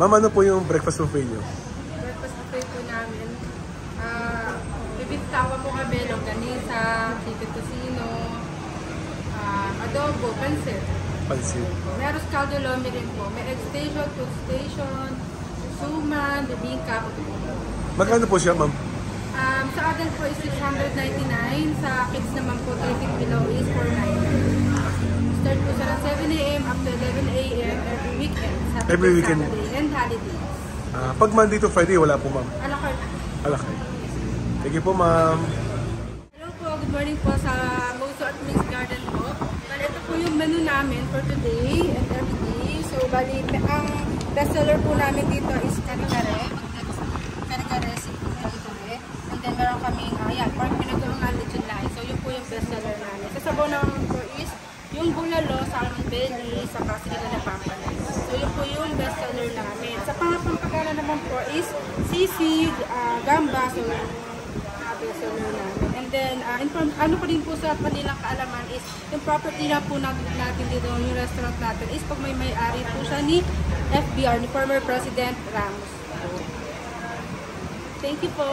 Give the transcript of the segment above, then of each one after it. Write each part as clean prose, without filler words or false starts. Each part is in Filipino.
Ma'am, ano po yung breakfast buffet nyo? Breakfast buffet po namin. Bibitawa po kami, longganisa, chicken tocino, adobo, pansit. Pansit. May arroz caldo lomi rin po. May egg station, food station, suman, bibingka. Magkano po siya, ma'am? Sa adult po is 699. Sa kids naman po, 30 below is 490. Start po siya ng 7 a.m. up to 11 a.m. every weekend. Every weekend. Saturday and holidays. Pag Monday to Friday, wala po, ma'am. A la carte. Alakay. Thank you po, ma'am. Hello po, good morning po sa Moso at Miss Garden po. Bali, ito po yung menu namin for today and every day. So, bali, ang bestseller po namin dito is kare-kare. Kare-kare, sipong kare-kare. And then, meron kaming, pork pinagawang lechon lahi. So, yun po yung bestseller namin. Kasabaw naman po is yung bulalo, salmon belly, saka sila na pampalas. So, yun po yung bestseller namin. Sa pangapampagana naman po is sisig, gamba, so bestseller namin. And then, ano pa rin po sa panilang kaalaman is yung property na po natin dito, yung restaurant natin is pag may may-ari po siya ni FBR, ni former President Ramos. Thank you po!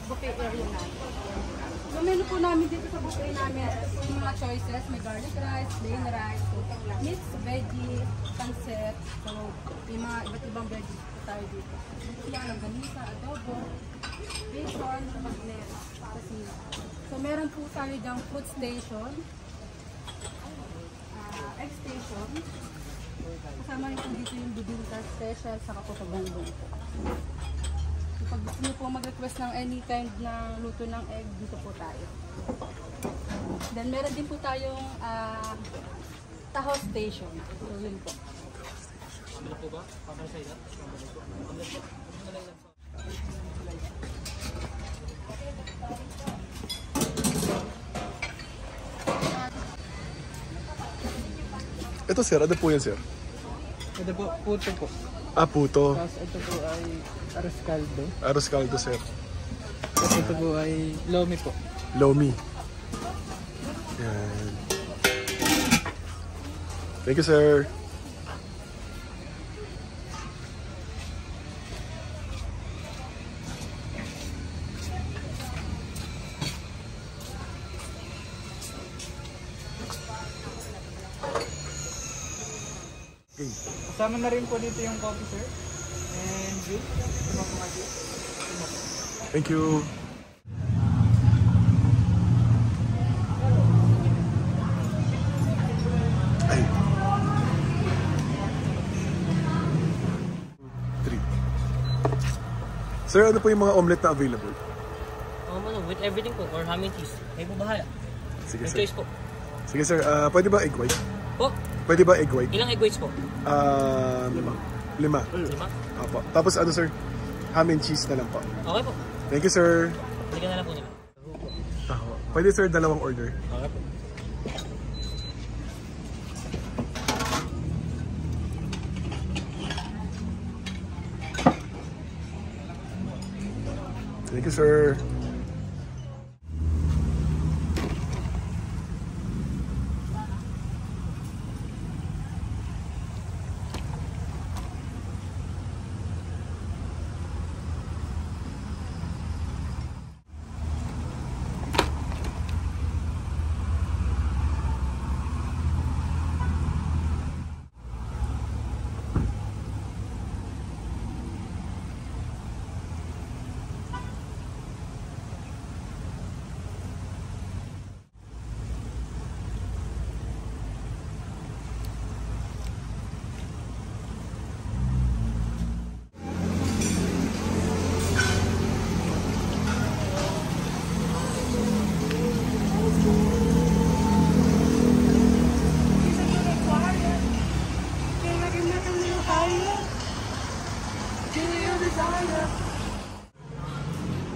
Buffet area namin. So, menu po namin dito sa buffet namin. Yung mga choices, may garlic rice, plain rice, mixed veggie, pancit. So, may mga iba't ibang veggies po tayo dito. Dito lang ng ganisa, adobo, bacon, bagnet, pasina. So, meron po tayo dyang food station, egg station. Kasama rin po dito yung bibingka special, saka po sa bongbong po. Pag gusto nyo po mag-request ng any kind na luto ng egg, dito po tayo. Then meron din po tayong taho station. So yun po. Ano po ba? Para sa ila? Ito, sir. Ano po yan, sir? Ito po, puto po. Puto. Tapos ito po ay arroz caldo. Arroz caldo, sir. Tapos ito po ay lomi po. Lomi. Yan. Thank you, sir. Kasama na rin po dito yung coffee, sir. And juice. Thank you. Ay. 3. Sir, ano po yung mga omelette na available? With everything po, or ham and cheese. Kayo po bahala. Sige, May sir. choice po. Sige, sir. Pwede ba egg white? Po, Pwede ba egg white? ilang egg whites po? 5. 5. Lima? Apo. Tapos ano, sir? Ham and cheese na lang po. Okay po. Thank you, sir. Balikan na lang po nila. Taho. Pwede, sir, dalawang order. Okay po. Thank you, sir.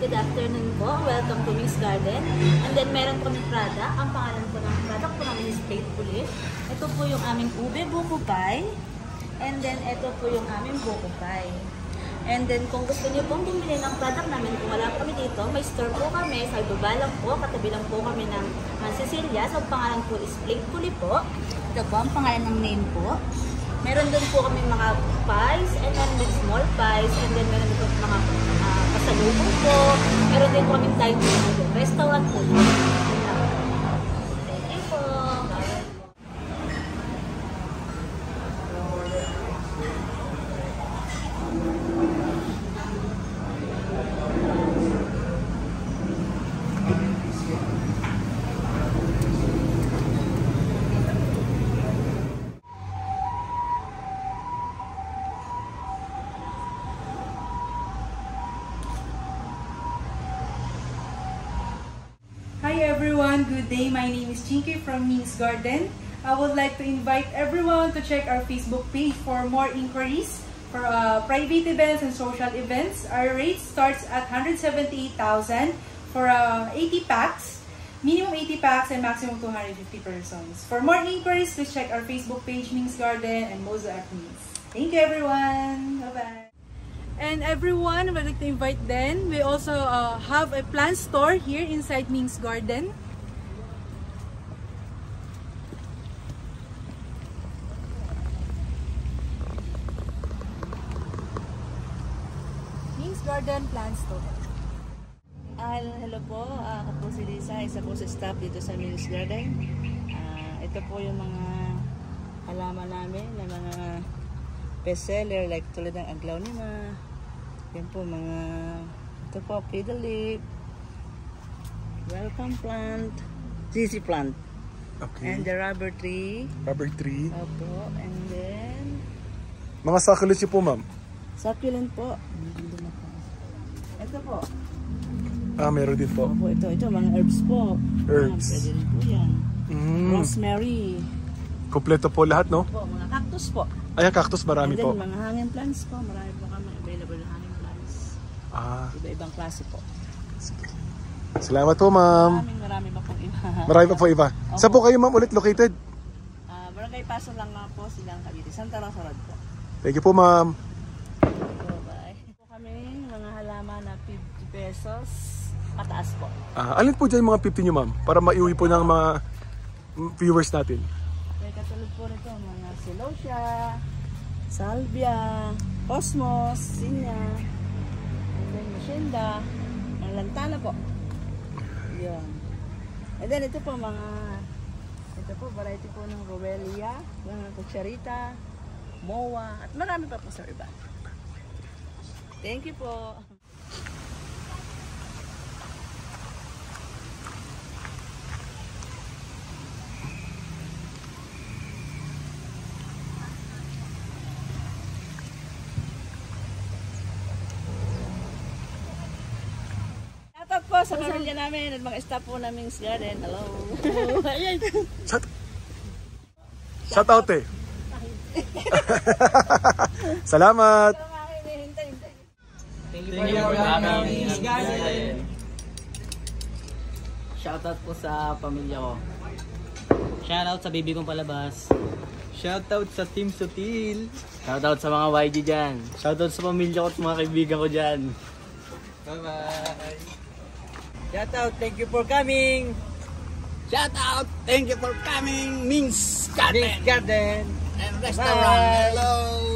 Good afternoon po. Welcome to Ming's Garden. And then meron po ng product. Ang pangalan po ng product po namin is Faithfully. Ito po yung aming ube buko pie. And then ito po yung aming buko pie. And then kung gusto niyo pong bumili ng product namin, kung wala po kami dito, may store po kami. Sa ibaba lang po, katabi lang po kami ng Cecilia. So ang pangalan po is Faithfully po. Ito po ang pangalan ng name po. Meron din po kami mga pies, and then with small pies, and then meron din po mga pasalubong po. Meron din po kami dining restaurant po. Thank you po. Hi everyone, good day. My name is Chinky from Ming's Garden. I would like to invite everyone to check our Facebook page for more inquiries for private events and social events. Our rate starts at 178,000 for 80 packs, minimum 80 packs and maximum 250 persons. For more inquiries, please check our Facebook page, Ming's Garden and Moza at Ming's. Thank you everyone. Bye-bye. And everyone, we'd like to invite then. We also have a plant store here inside Ming's Garden. Ming's Garden Plant Store. Hello po, ako po si Lisa, isa po sa staff dito sa Ming's Garden. Ito po yung mga halaman namin na mga bestseller like tulad ng aglaonema. Yan po mga, ito po, fiddle leaf, welcome plant, ZZ plant, Okay. and the rubber tree. Rubber tree. Opo, and then Mga succulents po, ma'am. succulent po. Ito po. Meron din po. Opo, ito mga herbs po. Herbs. Pwede rin po yan. Rosemary. Kompleto po lahat, no? Po, mga cactus po. Ay, cactus marami And then po. mga hanging plants po. Marami po kami available na hanging plants. Iba-ibang klase po. Sige. Salamat po, ma'am. Marami pa pong iba. Marami pa po iba. Saan po kayo, ma'am, ulit located? Barangay Paso lang nga po silang Cavite. Santa Rosa Road po. Thank you po, ma'am. Bye. Po kami mga halaman na 50 pesos. Pataas po. Alin po dyan yung mga 50 nyo, ma'am? Para maiuwi po ng mga viewers natin. Kaya katulad po nito, mga celosia, salvia, cosmos, sinya, and then machenda, mga lantana po. Yun. And then ito po variety po ng Rowelia, mga kutsarita, moa, at marami pa po sa iba. Thank you po. Shoutout po sa pamilya namin at mga staff po namin sa garden. Hello. Shout out eh. Salamat. Thank you for coming. Shoutout po sa pamilya ko. Shoutout sa baby kong palabas. Shoutout sa Team Sutil. Shoutout sa mga YG dyan. Shoutout sa pamilya ko at mga kaibigan ko dyan. Bye-bye. Shoutout, thank you for coming. Shoutout! Thank you for coming, Ming's Garden! Ming's Garden. And restaurant. Bye. Hello!